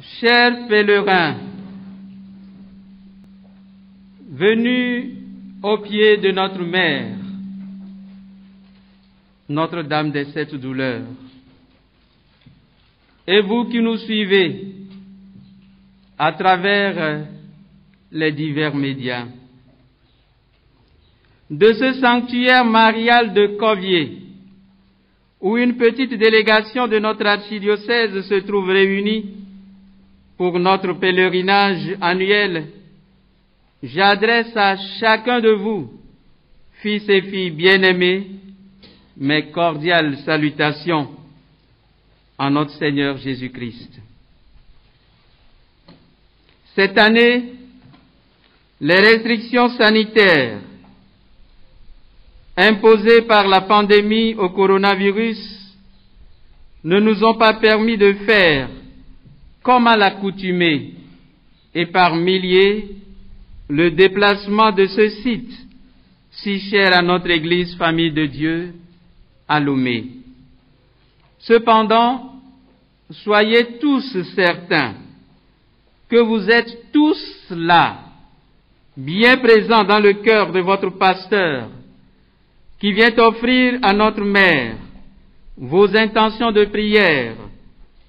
Chers pèlerins, venus au pied de notre mère, Notre-Dame des Sept Douleurs, et vous qui nous suivez à travers les divers médias, de ce sanctuaire marial de Covier, où une petite délégation de notre archidiocèse se trouve réunie pour notre pèlerinage annuel, j'adresse à chacun de vous, fils et filles bien-aimés, mes cordiales salutations en notre Seigneur Jésus-Christ. Cette année, les restrictions sanitaires imposées par la pandémie au coronavirus ne nous ont pas permis de faire, comme à l'accoutumée et par milliers, le déplacement de ce site si cher à notre Église Famille de Dieu à Lomé. Cependant, soyez tous certains que vous êtes tous là, bien présents dans le cœur de votre pasteur, qui vient offrir à notre mère vos intentions de prière,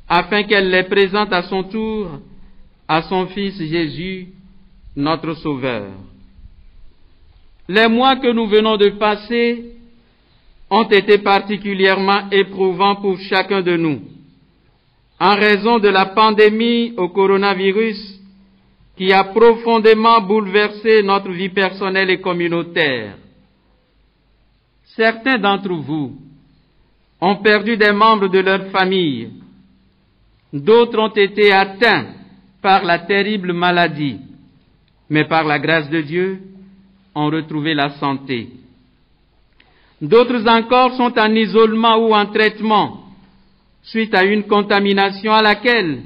afin qu'elle les présente à son tour à son Fils Jésus, notre Sauveur. Les mois que nous venons de passer ont été particulièrement éprouvants pour chacun de nous, en raison de la pandémie au coronavirus qui a profondément bouleversé notre vie personnelle et communautaire. Certains d'entre vous ont perdu des membres de leur famille. D'autres ont été atteints par la terrible maladie, mais par la grâce de Dieu, ont retrouvé la santé. D'autres encore sont en isolement ou en traitement, suite à une contamination à laquelle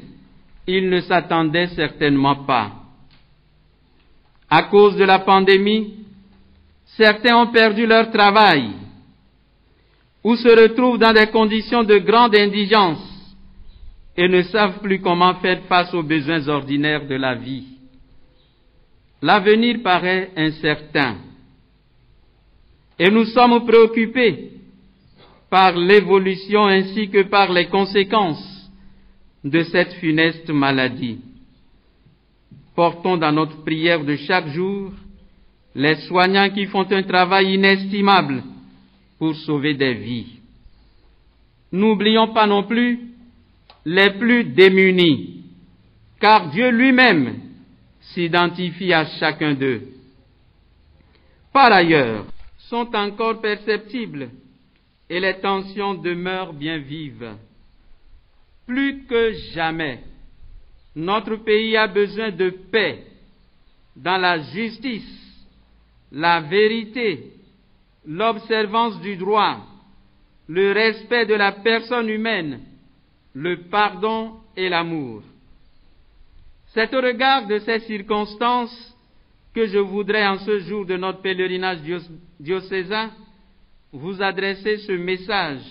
ils ne s'attendaient certainement pas. À cause de la pandémie, certains ont perdu leur travail ou se retrouvent dans des conditions de grande indigence et ne savent plus comment faire face aux besoins ordinaires de la vie. L'avenir paraît incertain et nous sommes préoccupés par l'évolution ainsi que par les conséquences de cette funeste maladie. Portons dans notre prière de chaque jour les soignants qui font un travail inestimable pour sauver des vies. N'oublions pas non plus les plus démunis, car Dieu lui-même s'identifie à chacun d'eux. Par ailleurs, sont encore perceptibles et les tensions demeurent bien vives. Plus que jamais, notre pays a besoin de paix dans la justice, la vérité, l'observance du droit, le respect de la personne humaine, le pardon et l'amour. C'est au regard de ces circonstances que je voudrais, en ce jour de notre pèlerinage diocésain, vous adresser ce message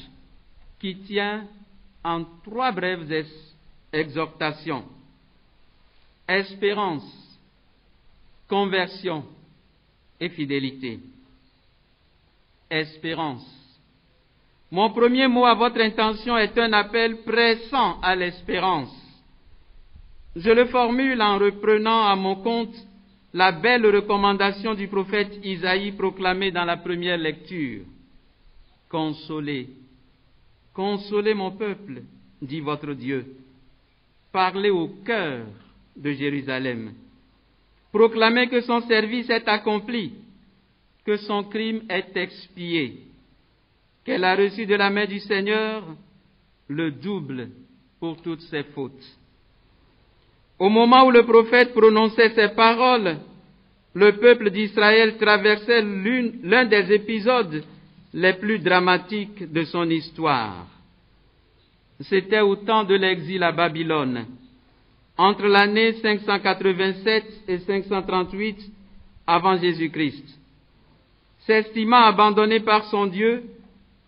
qui tient en 3 brèves exhortations. Espérance, conversion et fidélité. Espérance. Mon premier mot à votre intention est un appel pressant à l'espérance. Je le formule en reprenant à mon compte la belle recommandation du prophète Isaïe proclamée dans la première lecture. Consolez, consolez mon peuple, dit votre Dieu. Parlez au cœur de Jérusalem. Proclamez que son service est accompli, que son crime est expié, qu'elle a reçu de la main du Seigneur le double pour toutes ses fautes. Au moment où le prophète prononçait ces paroles, le peuple d'Israël traversait l'un des épisodes les plus dramatiques de son histoire. C'était au temps de l'exil à Babylone, entre l'année 587 et 538 avant Jésus-Christ. S'estimant abandonné par son Dieu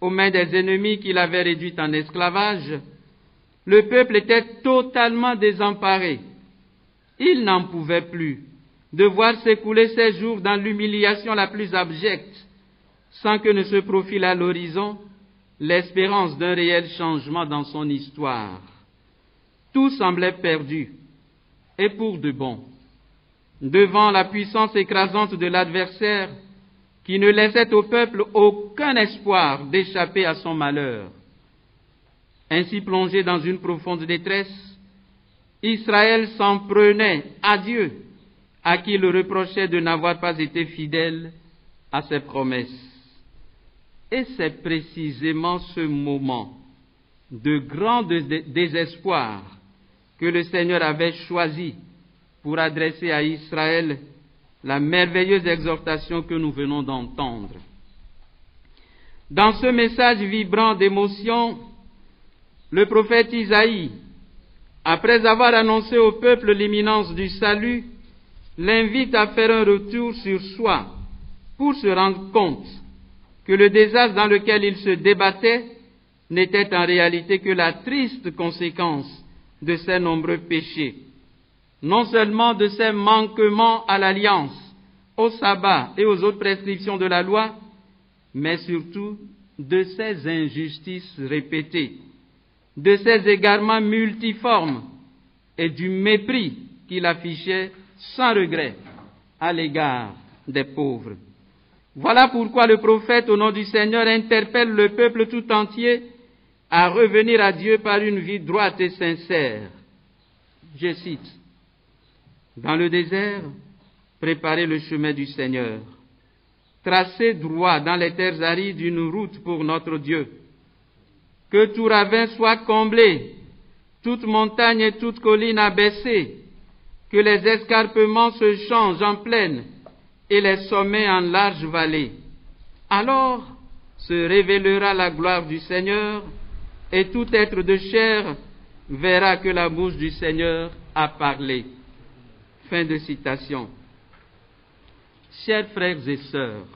aux mains des ennemis qu'il avait réduits en esclavage, Le peuple était totalement désemparé. Il n'en pouvait plus de voir s'écouler ses jours dans l'humiliation la plus abjecte, sans que ne se profile à l'horizon l'espérance d'un réel changement dans son histoire. Tout semblait perdu, et pour de bon. Devant la puissance écrasante de l'adversaire, qui ne laissait au peuple aucun espoir d'échapper à son malheur. Ainsi plongé dans une profonde détresse, Israël s'en prenait à Dieu, à qui il reprochait de n'avoir pas été fidèle à ses promesses. Et c'est précisément ce moment de grand désespoir que le Seigneur avait choisi pour adresser à Israël la merveilleuse exhortation que nous venons d'entendre. Dans ce message vibrant d'émotion, le prophète Isaïe, après avoir annoncé au peuple l'imminence du salut, l'invite à faire un retour sur soi pour se rendre compte que le désastre dans lequel il se débattait n'était en réalité que la triste conséquence de ses nombreux péchés, non seulement de ses manquements à l'alliance, au sabbat et aux autres prescriptions de la loi, mais surtout de ses injustices répétées, de ses égarements multiformes et du mépris qu'il affichait sans regret à l'égard des pauvres. Voilà pourquoi le prophète, au nom du Seigneur, interpelle le peuple tout entier à revenir à Dieu par une vie droite et sincère. Je cite, « Dans le désert, préparez le chemin du Seigneur. Tracez droit dans les terres arides une route pour notre Dieu. Que tout ravin soit comblé, toute montagne et toute colline abaissée, que les escarpements se changent en plaine et les sommets en larges vallées. Alors se révélera la gloire du Seigneur, et tout être de chair verra que la bouche du Seigneur a parlé. » Fin de citation. Chers frères et sœurs,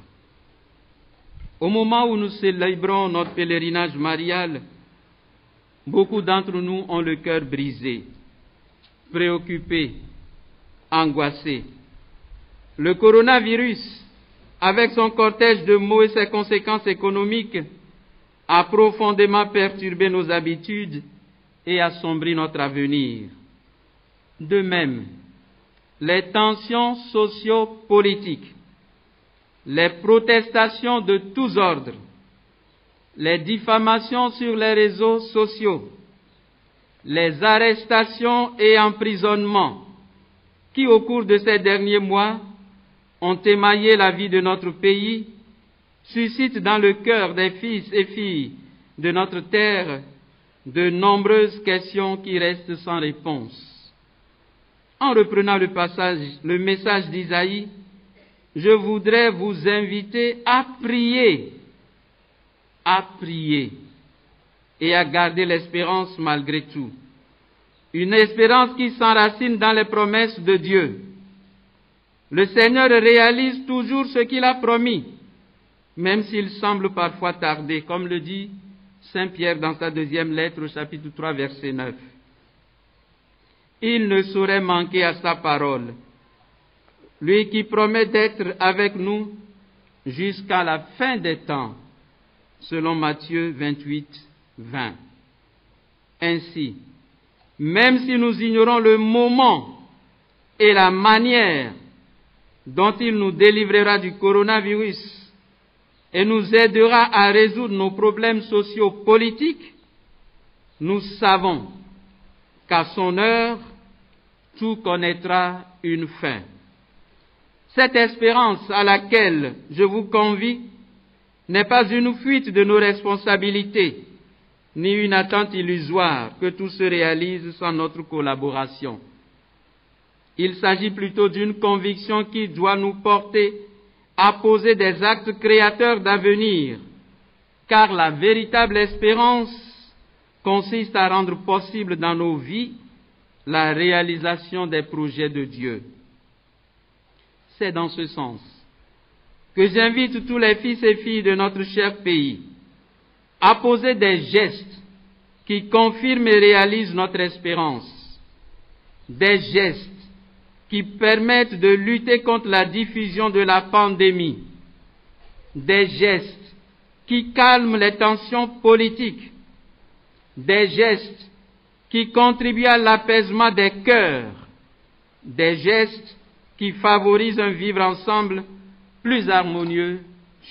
au moment où nous célébrons notre pèlerinage marial, beaucoup d'entre nous ont le cœur brisé, préoccupés, angoissés. Le coronavirus, avec son cortège de maux et ses conséquences économiques, a profondément perturbé nos habitudes et assombri notre avenir. De même, les tensions socio-politiques, les protestations de tous ordres, les diffamations sur les réseaux sociaux, les arrestations et emprisonnements qui, au cours de ces derniers mois, ont émaillé la vie de notre pays, suscitent dans le cœur des fils et filles de notre terre de nombreuses questions qui restent sans réponse. En reprenant le message d'Isaïe, je voudrais vous inviter à prier et à garder l'espérance malgré tout. Une espérance qui s'enracine dans les promesses de Dieu. Le Seigneur réalise toujours ce qu'il a promis, même s'il semble parfois tarder, comme le dit Saint Pierre dans sa deuxième lettre au chapitre 3, verset 9. Il ne saurait manquer à sa parole, lui qui promet d'être avec nous jusqu'à la fin des temps, selon Matthieu 28, 20. Ainsi, même si nous ignorons le moment et la manière dont il nous délivrera du coronavirus et nous aidera à résoudre nos problèmes sociaux politiques, nous savons qu'à son heure, tout connaîtra une fin. Cette espérance à laquelle je vous convie n'est pas une fuite de nos responsabilités, ni une attente illusoire que tout se réalise sans notre collaboration. Il s'agit plutôt d'une conviction qui doit nous porter à poser des actes créateurs d'avenir, car la véritable espérance consiste à rendre possible dans nos vies la réalisation des projets de Dieu. C'est dans ce sens que j'invite tous les fils et filles de notre cher pays à poser des gestes qui confirment et réalisent notre espérance, des gestes qui permettent de lutter contre la diffusion de la pandémie, des gestes qui calment les tensions politiques, des gestes qui contribuent à l'apaisement des cœurs, des gestes qui favorisent un vivre ensemble plus harmonieux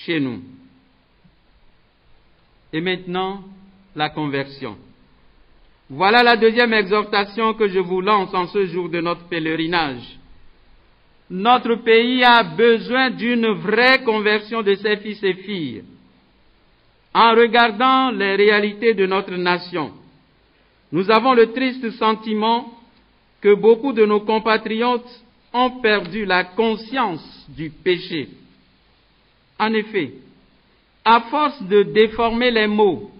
chez nous. Et maintenant, la conversion. Voilà la deuxième exhortation que je vous lance en ce jour de notre pèlerinage. Notre pays a besoin d'une vraie conversion de ses fils et filles. En regardant les réalités de notre nation, nous avons le triste sentiment que beaucoup de nos compatriotes ont perdu la conscience du péché. En effet, à force de déformer les mots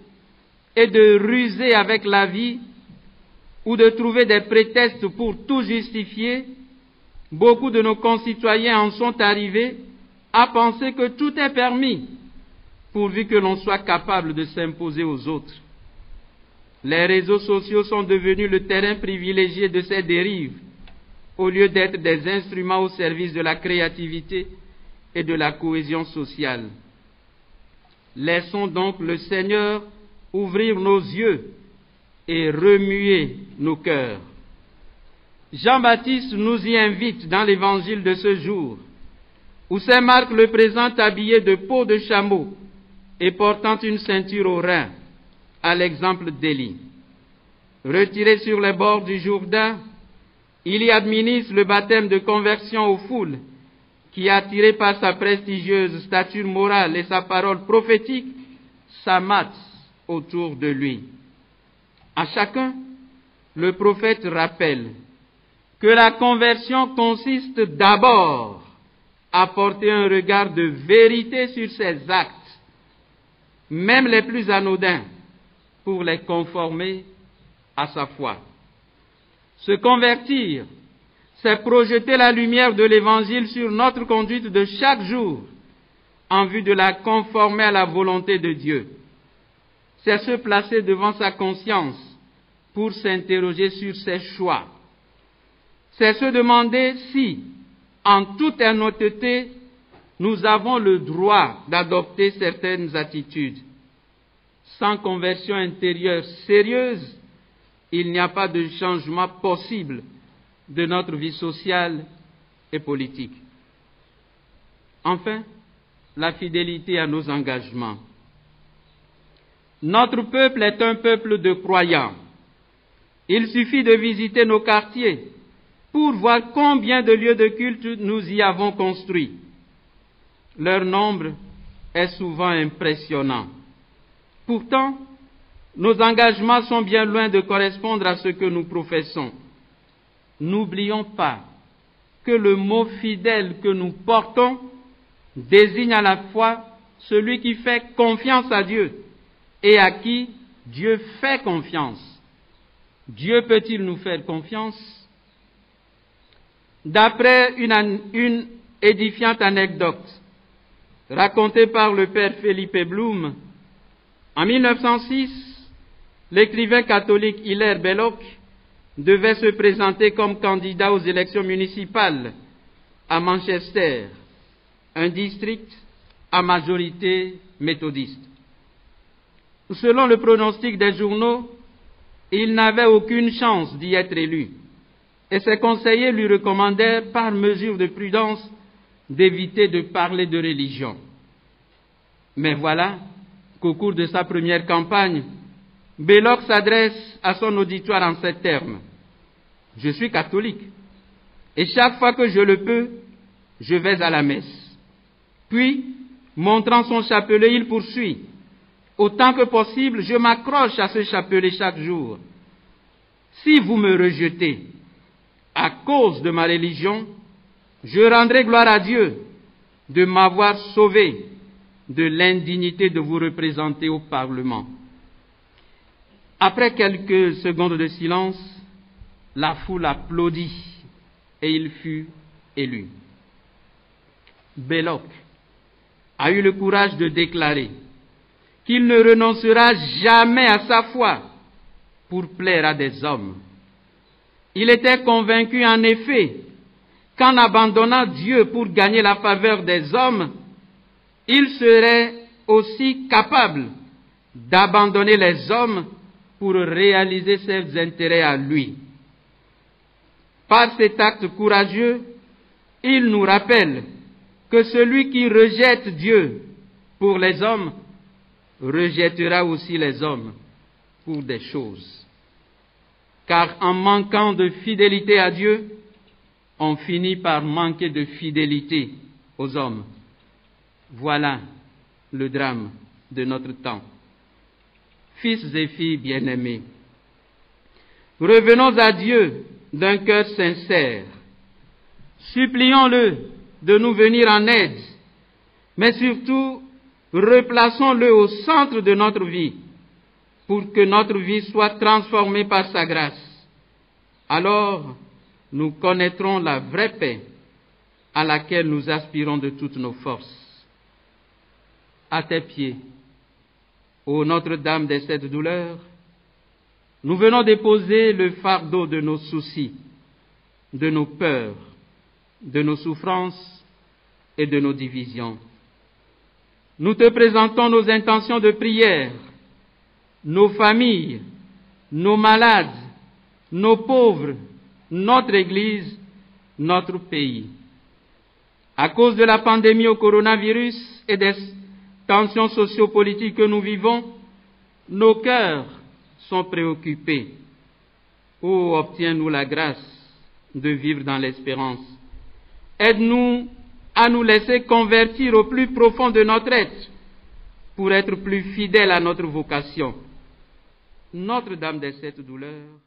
et de ruser avec la vie ou de trouver des prétextes pour tout justifier, beaucoup de nos concitoyens en sont arrivés à penser que tout est permis, pourvu que l'on soit capable de s'imposer aux autres. Les réseaux sociaux sont devenus le terrain privilégié de ces dérives, au lieu d'être des instruments au service de la créativité et de la cohésion sociale. Laissons donc le Seigneur ouvrir nos yeux et remuer nos cœurs. Jean-Baptiste nous y invite dans l'évangile de ce jour, où saint Marc le présente habillé de peau de chameau et portant une ceinture au rein, à l'exemple d'Élie. Retiré sur les bords du Jourdain, il y administre le baptême de conversion aux foules, qui, attirées par sa prestigieuse stature morale et sa parole prophétique, s'amassent autour de lui. À chacun, le prophète rappelle que la conversion consiste d'abord à porter un regard de vérité sur ses actes, même les plus anodins, pour les conformer à sa foi. Se convertir, c'est projeter la lumière de l'Évangile sur notre conduite de chaque jour, en vue de la conformer à la volonté de Dieu. C'est se placer devant sa conscience pour s'interroger sur ses choix. C'est se demander si, en toute honnêteté, nous avons le droit d'adopter certaines attitudes. Sans conversion intérieure sérieuse, il n'y a pas de changement possible de notre vie sociale et politique. Enfin, la fidélité à nos engagements. Notre peuple est un peuple de croyants. Il suffit de visiter nos quartiers pour voir combien de lieux de culte nous y avons construits. Leur nombre est souvent impressionnant. Pourtant, nos engagements sont bien loin de correspondre à ce que nous professons. N'oublions pas que le mot fidèle que nous portons désigne à la fois celui qui fait confiance à Dieu et à qui Dieu fait confiance. Dieu peut-il nous faire confiance? D'après une édifiante anecdote racontée par le père Philippe Blum, en 1906, l'écrivain catholique Hilaire Belloc devait se présenter comme candidat aux élections municipales à Manchester, un district à majorité méthodiste. Selon le pronostic des journaux, il n'avait aucune chance d'y être élu, et ses conseillers lui recommandèrent par mesure de prudence d'éviter de parler de religion. Mais voilà qu'au cours de sa première campagne, Belloc s'adresse à son auditoire en ces termes: « Je suis catholique, et chaque fois que je le peux, je vais à la messe. » Puis, montrant son chapelet, il poursuit: « Autant que possible, je m'accroche à ce chapelet chaque jour. Si vous me rejetez à cause de ma religion, je rendrai gloire à Dieu de m'avoir sauvé de l'indignité de vous représenter au Parlement. » Après quelques secondes de silence, la foule applaudit et il fut élu. Belloc a eu le courage de déclarer qu'il ne renoncera jamais à sa foi pour plaire à des hommes. Il était convaincu en effet qu'en abandonnant Dieu pour gagner la faveur des hommes, il serait aussi capable d'abandonner les hommes pour réaliser ses intérêts à lui. Par cet acte courageux, il nous rappelle que celui qui rejette Dieu pour les hommes rejettera aussi les hommes pour des choses. Car en manquant de fidélité à Dieu, on finit par manquer de fidélité aux hommes. Voilà le drame de notre temps. Fils et filles bien-aimés, revenons à Dieu d'un cœur sincère. Supplions-le de nous venir en aide, mais surtout, replaçons-le au centre de notre vie pour que notre vie soit transformée par sa grâce. Alors, nous connaîtrons la vraie paix à laquelle nous aspirons de toutes nos forces. À tes pieds, ô Notre-Dame des Sept Douleurs, nous venons déposer le fardeau de nos soucis, de nos peurs, de nos souffrances et de nos divisions. Nous te présentons nos intentions de prière, nos familles, nos malades, nos pauvres, notre Église, notre pays. À cause de la pandémie au coronavirus et des tensions sociopolitiques que nous vivons, nos cœurs sont préoccupés. Oh, obtiens-nous la grâce de vivre dans l'espérance. Aide-nous à nous laisser convertir au plus profond de notre être pour être plus fidèles à notre vocation. Notre-Dame des Sept Douleurs,